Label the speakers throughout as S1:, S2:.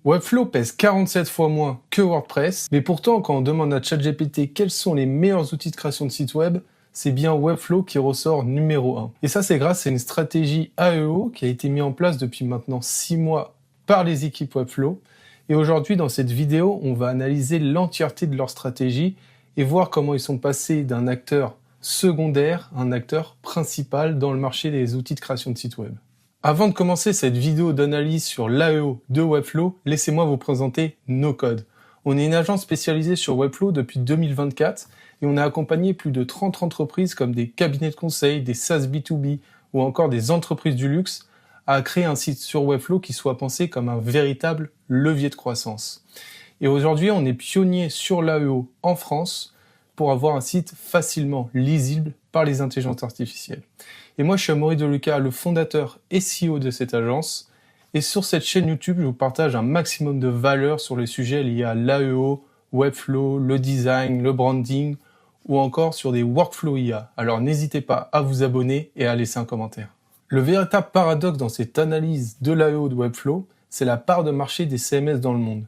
S1: Webflow pèse 47 fois moins que WordPress, mais pourtant quand on demande à ChatGPT quels sont les meilleurs outils de création de site web, c'est bien Webflow qui ressort numéro 1. Et ça c'est grâce à une stratégie AEO qui a été mise en place depuis maintenant 6 mois par les équipes Webflow. Et aujourd'hui dans cette vidéo, on va analyser l'entièreté de leur stratégie et voir comment ils sont passés d'un acteur secondaire à un acteur principal dans le marché des outils de création de site web. Avant de commencer cette vidéo d'analyse sur l'AEO de Webflow, laissez-moi vous présenter NoCode. On est une agence spécialisée sur Webflow depuis 2024 et on a accompagné plus de 30 entreprises comme des cabinets de conseil, des SaaS B2B ou encore des entreprises du luxe à créer un site sur Webflow qui soit pensé comme un véritable levier de croissance. Et aujourd'hui, on est pionnier sur l'AEO en France pour avoir un site facilement lisible par les intelligences artificielles. Et moi, je suis Amaury Deluca, le fondateur et CEO de cette agence. Et sur cette chaîne YouTube, je vous partage un maximum de valeur sur les sujets liés à l'AEO, Webflow, le design, le branding, ou encore sur des workflows IA. Alors n'hésitez pas à vous abonner et à laisser un commentaire. Le véritable paradoxe dans cette analyse de l'AEO de Webflow, c'est la part de marché des CMS dans le monde.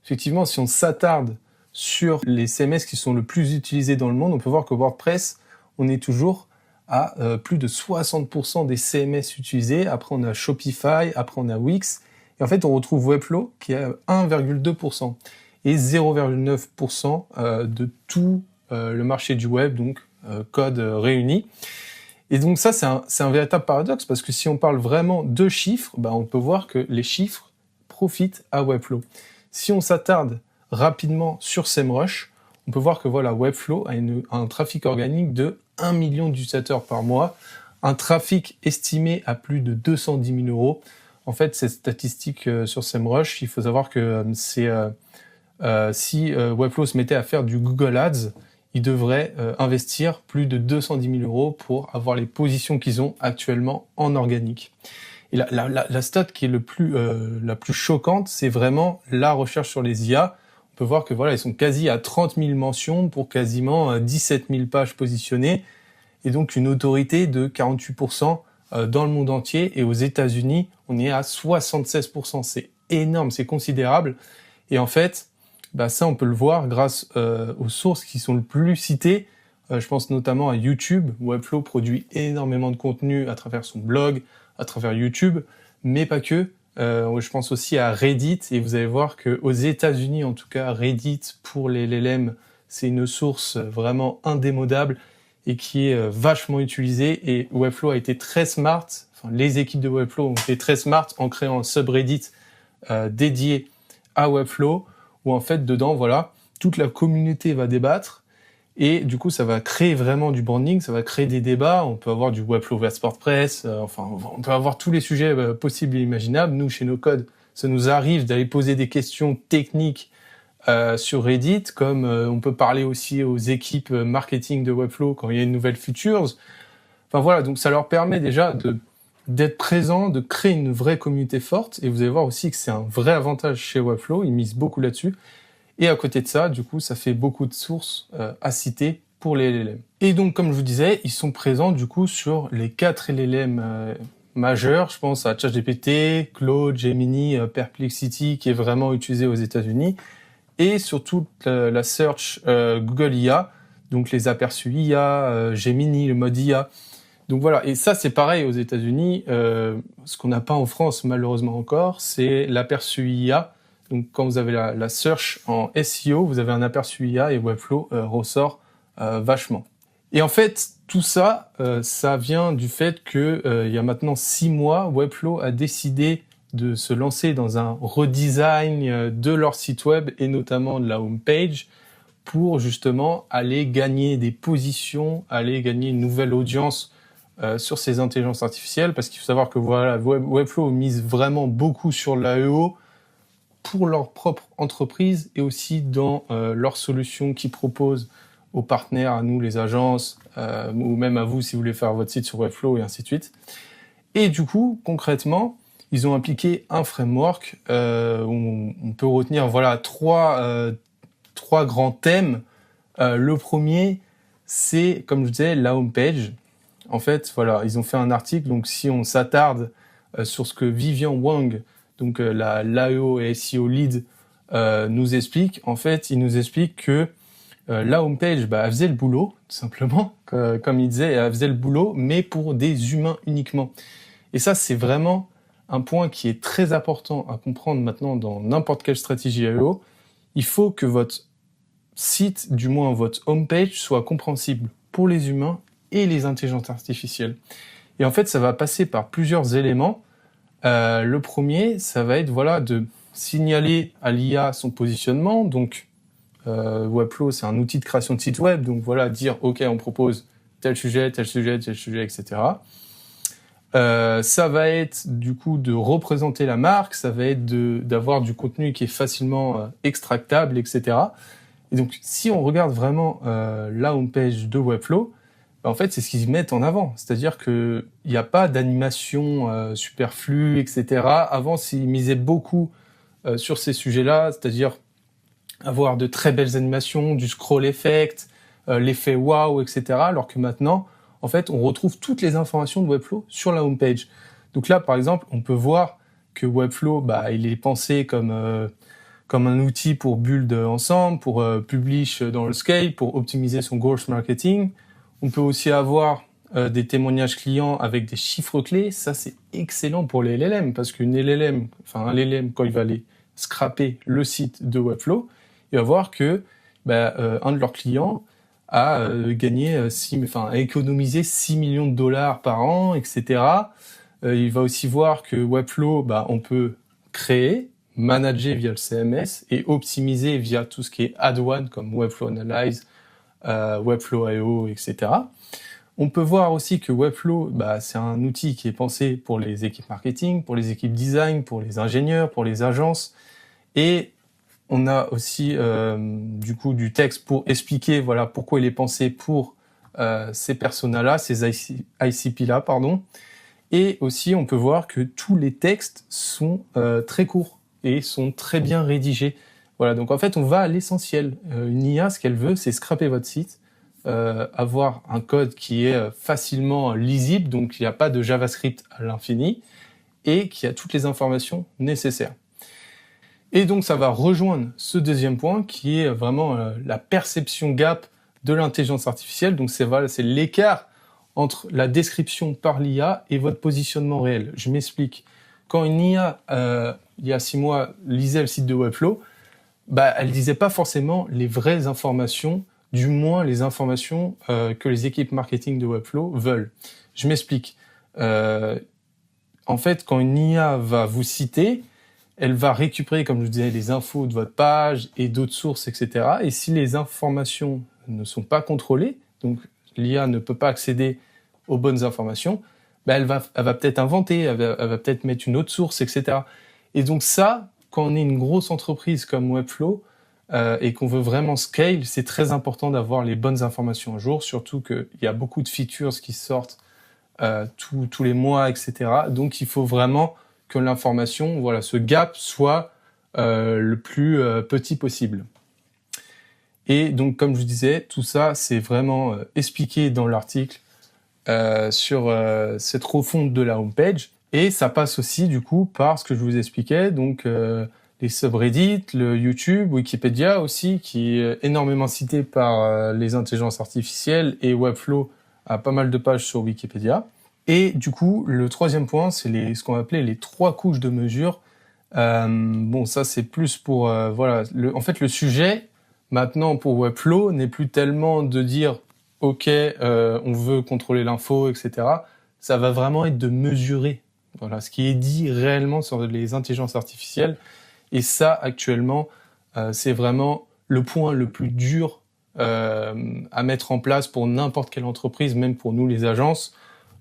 S1: Effectivement, si on s'attarde sur les CMS qui sont le plus utilisés dans le monde, on peut voir que WordPress, on est toujours à plus de 60% des CMS utilisés. Après, on a Shopify, après on a Wix. Et en fait, on retrouve Webflow qui est à 1,2% et 0,9% de tout le marché du web, donc code réuni. Et donc ça, c'est un véritable paradoxe parce que si on parle vraiment de chiffres, on peut voir que les chiffres profitent à Webflow. Si on s'attarde rapidement sur SEMrush, on peut voir que voilà, Webflow a un trafic organique de 1 million d'utilisateurs par mois, un trafic estimé à plus de 210 000 euros. En fait, cette statistique sur SEMrush, il faut savoir que si Webflow se mettait à faire du Google Ads, ils devraient investir plus de 210 000 euros pour avoir les positions qu'ils ont actuellement en organique. Et la stat qui est la plus choquante, c'est vraiment la recherche sur les IA. On peut voir que voilà, ils sont quasi à 30 000 mentions pour quasiment 17 000 pages positionnées et donc une autorité de 48% dans le monde entier. Et aux États-Unis, on est à 76%. C'est énorme, c'est considérable. Et en fait, ça, on peut le voir grâce aux sources qui sont le plus citées. Je pense notamment à YouTube. Webflow produit énormément de contenu à travers son blog, à travers YouTube, mais pas que. Je pense aussi à Reddit, et vous allez voir qu'aux États-Unis, en tout cas, Reddit pour les LLM, c'est une source vraiment indémodable et qui est vachement utilisée. Et Webflow a été très smart, les équipes de Webflow ont été très smart en créant un subreddit dédié à Webflow, où en fait, dedans, voilà, toute la communauté va débattre. Et du coup, ça va créer vraiment du branding, ça va créer des débats. On peut avoir du Webflow vers WordPress, on peut avoir tous les sujets possibles et imaginables. Nous, chez NoCode, ça nous arrive d'aller poser des questions techniques sur Reddit, comme on peut parler aussi aux équipes marketing de Webflow quand il y a une nouvelle features. Enfin voilà, donc ça leur permet déjà d'être présent, de créer une vraie communauté forte. Et vous allez voir aussi que c'est un vrai avantage chez Webflow, ils misent beaucoup là-dessus. Et à côté de ça, du coup, ça fait beaucoup de sources à citer pour les LLM. Et donc, comme je vous disais, ils sont présents du coup sur les 4 LLM majeurs. Je pense à ChatGPT, Claude, Gemini, Perplexity, qui est vraiment utilisé aux États-Unis, et surtout la search Google IA, donc les aperçus IA, Gemini, le mode IA. Donc voilà, et ça c'est pareil aux États-Unis. Ce qu'on n'a pas en France malheureusement encore, c'est l'aperçu IA. Donc, quand vous avez la search en SEO, vous avez un aperçu IA et Webflow ressort vachement. Et en fait, tout ça, ça vient du fait que il y a maintenant 6 mois, Webflow a décidé de se lancer dans un redesign de leur site web et notamment de la homepage pour justement aller gagner des positions, aller gagner une nouvelle audience sur ces intelligences artificielles. Parce qu'il faut savoir que voilà, Webflow mise vraiment beaucoup sur l'AEO pour leur propre entreprise et aussi dans leurs solutions qu'ils proposent aux partenaires, à nous les agences, ou même à vous si vous voulez faire votre site sur Webflow et ainsi de suite. Et du coup, concrètement, ils ont appliqué un framework où on peut retenir voilà trois grands thèmes. Le premier, c'est, comme je disais, la homepage. En fait, voilà, ils ont fait un article, donc si on s'attarde sur ce que Vivian Wang donc l'AEO et SEO Lead nous explique. En fait, il nous explique que la homepage, elle faisait le boulot, tout simplement, comme il disait, elle faisait le boulot, mais pour des humains uniquement. Et ça, c'est vraiment un point qui est très important à comprendre maintenant dans n'importe quelle stratégie AEO. Il faut que votre site, du moins votre homepage, soit compréhensible pour les humains et les intelligences artificielles. Et en fait, ça va passer par plusieurs éléments. Le premier, ça va être de signaler à l'IA son positionnement. Donc, Webflow, c'est un outil de création de site web. Donc dire, OK, on propose tel sujet, etc. Ça va être du coup de représenter la marque, ça va être d'avoir du contenu qui est facilement extractable, etc. Et donc, si on regarde vraiment la homepage de Webflow, en fait, c'est ce qu'ils mettent en avant. C'est-à-dire qu'il n'y a pas d'animation superflue, etc. Avant, ils misaient beaucoup sur ces sujets-là, c'est-à-dire avoir de très belles animations, du scroll effect, l'effet wow, etc. Alors que maintenant, en fait, on retrouve toutes les informations de Webflow sur la homepage. Donc là, par exemple, on peut voir que Webflow, il est pensé comme un outil pour build ensemble, pour publish dans le scale, pour optimiser son growth marketing. On peut aussi avoir des témoignages clients avec des chiffres clés. Ça, c'est excellent pour les LLM parce un LLM, quand il va aller scraper le site de Webflow, il va voir que un de leurs clients a économisé 6 millions de dollars par an, etc. Il va aussi voir que Webflow, on peut créer, manager via le CMS et optimiser via tout ce qui est add-on comme Webflow Analyze, Webflow I/O, etc. On peut voir aussi que Webflow, c'est un outil qui est pensé pour les équipes marketing, pour les équipes design, pour les ingénieurs, pour les agences. Et on a aussi du texte pour expliquer pourquoi il est pensé pour ces personas-là, ces ICP-là, pardon. Et aussi, on peut voir que tous les textes sont très courts et sont très bien rédigés. Voilà, donc en fait, on va à l'essentiel. Une IA, ce qu'elle veut, c'est scraper votre site, avoir un code qui est facilement lisible, donc il n'y a pas de JavaScript à l'infini, et qui a toutes les informations nécessaires. Et donc, ça va rejoindre ce deuxième point qui est vraiment la perception gap de l'intelligence artificielle. Donc, c'est l'écart entre la description par l'IA et votre positionnement réel. Je m'explique. Quand une IA, il y a 6 mois, lisait le site de Webflow, elle disait pas forcément les vraies informations, du moins les informations que les équipes marketing de Webflow veulent. Je m'explique. En fait, quand une IA va vous citer, elle va récupérer, comme je vous disais, les infos de votre page et d'autres sources, etc. Et si les informations ne sont pas contrôlées, donc l'IA ne peut pas accéder aux bonnes informations, elle va peut-être inventer, elle va peut-être mettre une autre source, etc. Et donc ça, quand on est une grosse entreprise comme Webflow et qu'on veut vraiment scale, c'est très important d'avoir les bonnes informations à jour, surtout qu'il y a beaucoup de features qui sortent tous les mois, etc. Donc il faut vraiment que l'information, ce gap soit le plus petit possible. Et donc, comme je vous disais, tout ça, c'est vraiment expliqué dans l'article sur cette refonte de la homepage. Et ça passe aussi, du coup, par ce que je vous expliquais, donc les subreddits, le YouTube, Wikipédia aussi, qui est énormément cité par les intelligences artificielles, et Webflow a pas mal de pages sur Wikipédia. Et du coup, le troisième point, c'est ce qu'on appelait les 3 couches de mesure. Ça c'est plus pour en fait, le sujet maintenant pour Webflow n'est plus tellement de dire OK, on veut contrôler l'info, etc. Ça va vraiment être de mesurer ce qui est dit réellement sur les intelligences artificielles. Et ça, actuellement, c'est vraiment le point le plus dur à mettre en place pour n'importe quelle entreprise, même pour nous les agences.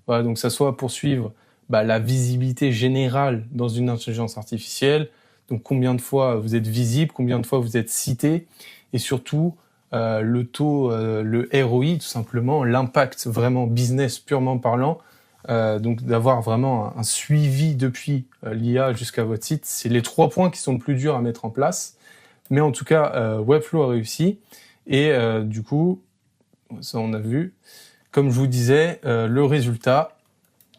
S1: Donc ça soit pour suivre la visibilité générale dans une intelligence artificielle, donc combien de fois vous êtes visible, combien de fois vous êtes cité, et surtout le taux, le ROI, tout simplement, l'impact vraiment business purement parlant, donc d'avoir vraiment un suivi depuis l'IA jusqu'à votre site. C'est les 3 points qui sont le plus durs à mettre en place, mais en tout cas, Webflow a réussi, et du coup, ça on a vu. Comme je vous disais, le résultat,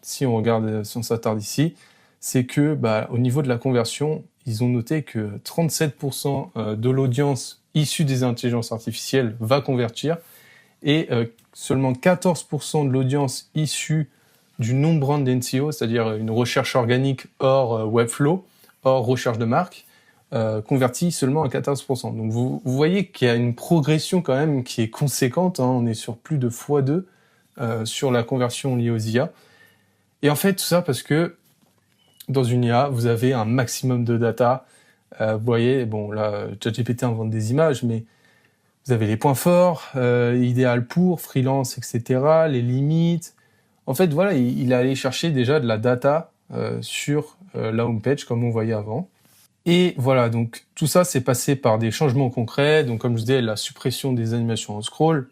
S1: si on s'attarde ici, c'est que au niveau de la conversion, ils ont noté que 37% de l'audience issue des intelligences artificielles va convertir et seulement 14% de l'audience issue du non-brand NCO, c'est-à-dire une recherche organique hors Webflow, hors recherche de marque, convertit seulement à 14%. Donc vous voyez qu'il y a une progression quand même qui est conséquente, hein. On est sur plus de x2 sur la conversion liée aux IA. Et en fait, tout ça parce que dans une IA, vous avez un maximum de data. Vous voyez, bon là, ChatGPT invente des images, mais vous avez les points forts, idéal pour, freelance, etc., les limites. En fait, voilà, il est allé chercher déjà de la data sur la homepage, comme on voyait avant. Et voilà, donc tout ça, c'est passé par des changements concrets. Donc comme je disais, la suppression des animations en scroll.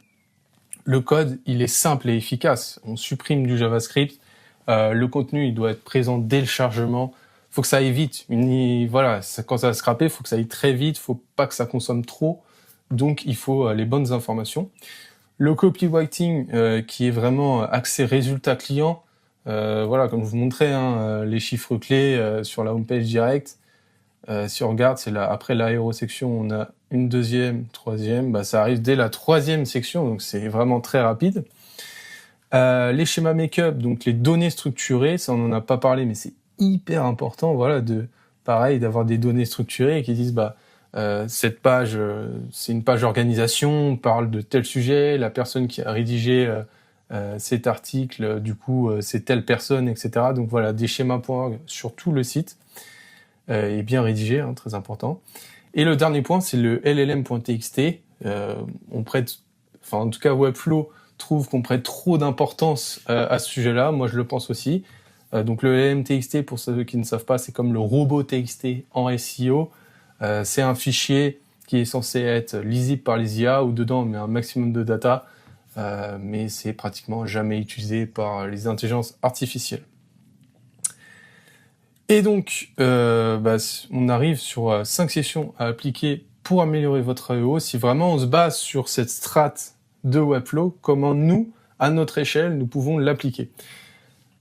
S1: Le code, il est simple et efficace. On supprime du JavaScript. Le contenu, il doit être présent dès le chargement. Faut que ça aille vite. Quand ça va scraper, faut que ça aille très vite. Faut pas que ça consomme trop. Donc, il faut les bonnes informations. Le copywriting, qui est vraiment axé résultat client. Comme je vous montrais, les chiffres clés sur la homepage directe. Si on regarde, après l'aérosection, on a une deuxième, troisième. Ça arrive dès la troisième section, donc c'est vraiment très rapide. Les schémas make-up, donc les données structurées, ça on en a pas parlé, mais c'est hyper important, d'avoir des données structurées qui disent cette page, c'est une page organisation, on parle de tel sujet, la personne qui a rédigé cet article, c'est telle personne, etc. Donc voilà, des schémas.org sur tout le site, et bien rédigé, très important. Et le dernier point, c'est le llm.txt. En tout cas, Webflow trouve qu'on prête trop d'importance à ce sujet-là. Moi, je le pense aussi. Donc le llm.txt, pour ceux qui ne savent pas, c'est comme le robot TXT en SEO. C'est un fichier qui est censé être lisible par les IA, où dedans on met un maximum de data, mais c'est pratiquement jamais utilisé par les intelligences artificielles. Et donc, on arrive sur 5 sessions à appliquer pour améliorer votre AEO. Si vraiment on se base sur cette strate de Webflow, comment nous, à notre échelle, nous pouvons l'appliquer.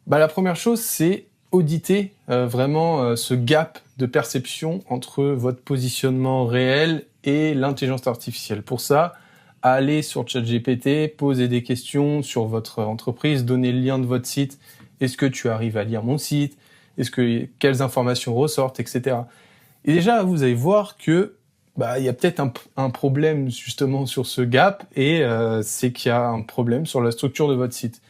S1: La première chose, c'est auditer ce gap de perception entre votre positionnement réel et l'intelligence artificielle. Pour ça, allez sur ChatGPT, posez des questions sur votre entreprise, donnez le lien de votre site. Est-ce que tu arrives à lire mon site ? Quelles informations ressortent, etc. Et déjà, vous allez voir que il y a peut-être un problème justement sur ce gap, et c'est qu'il y a un problème sur la structure de votre site.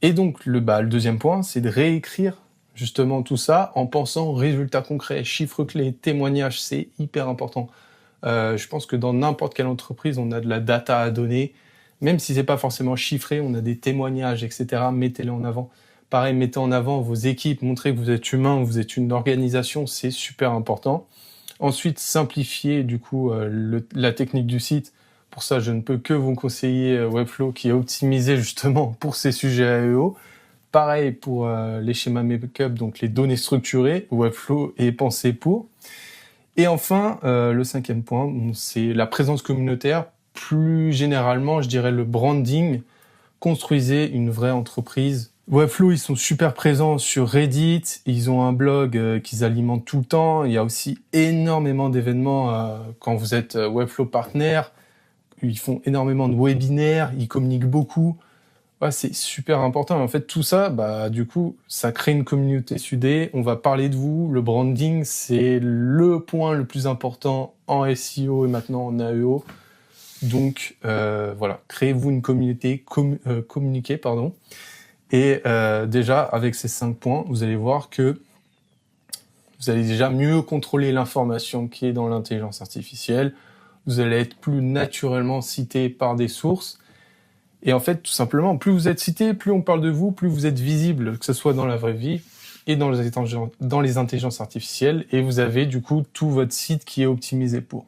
S1: Et donc le deuxième point, c'est de réécrire justement tout ça en pensant aux résultats concrets, chiffres clés, témoignages, c'est hyper important. Je pense que dans n'importe quelle entreprise, on a de la data à donner, même si c'est pas forcément chiffré, on a des témoignages, etc. Mettez-les en avant. Pareil, mettez en avant vos équipes, montrez que vous êtes humain, vous êtes une organisation, c'est super important. Ensuite, simplifiez la technique du site. Pour ça, je ne peux que vous conseiller Webflow, qui est optimisé justement pour ces sujets AEO. Pareil pour les schémas make-up, donc les données structurées, Webflow est pensé pour. Et enfin, le 5e point, c'est la présence communautaire. Plus généralement, je dirais le branding. Construisez une vraie entreprise. Webflow, ils sont super présents sur Reddit, ils ont un blog qu'ils alimentent tout le temps, il y a aussi énormément d'événements quand vous êtes Webflow partner, ils font énormément de webinaires, ils communiquent beaucoup, c'est super important. Et en fait, tout ça, ça crée une communauté soudée, on va parler de vous, le branding, c'est le point le plus important en SEO et maintenant en AEO. Donc créez-vous une communauté, communiquez. Et déjà, avec ces 5 points, vous allez voir que vous allez déjà mieux contrôler l'information qui est dans l'intelligence artificielle. Vous allez être plus naturellement cité par des sources. Et en fait, tout simplement, plus vous êtes cité, plus on parle de vous, plus vous êtes visible, que ce soit dans la vraie vie et dans les intelligences artificielles. Et vous avez du coup tout votre site qui est optimisé pour.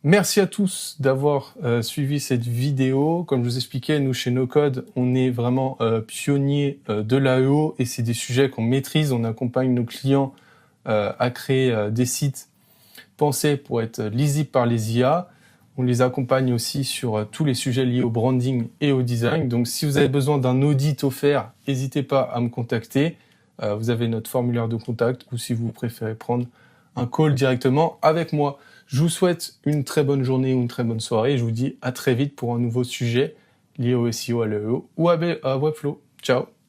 S1: Merci à tous d'avoir suivi cette vidéo. Comme je vous expliquais, nous chez NoCode, on est vraiment pionniers de l'AEO et c'est des sujets qu'on maîtrise. On accompagne nos clients à créer des sites pensés pour être lisibles par les IA. On les accompagne aussi sur tous les sujets liés au branding et au design. Donc si vous avez besoin d'un audit offert, n'hésitez pas à me contacter. Vous avez notre formulaire de contact ou si vous préférez prendre un call directement avec moi. Je vous souhaite une très bonne journée ou une très bonne soirée. Je vous dis à très vite pour un nouveau sujet lié au SEO, à l'EO ou à Webflow. Ciao!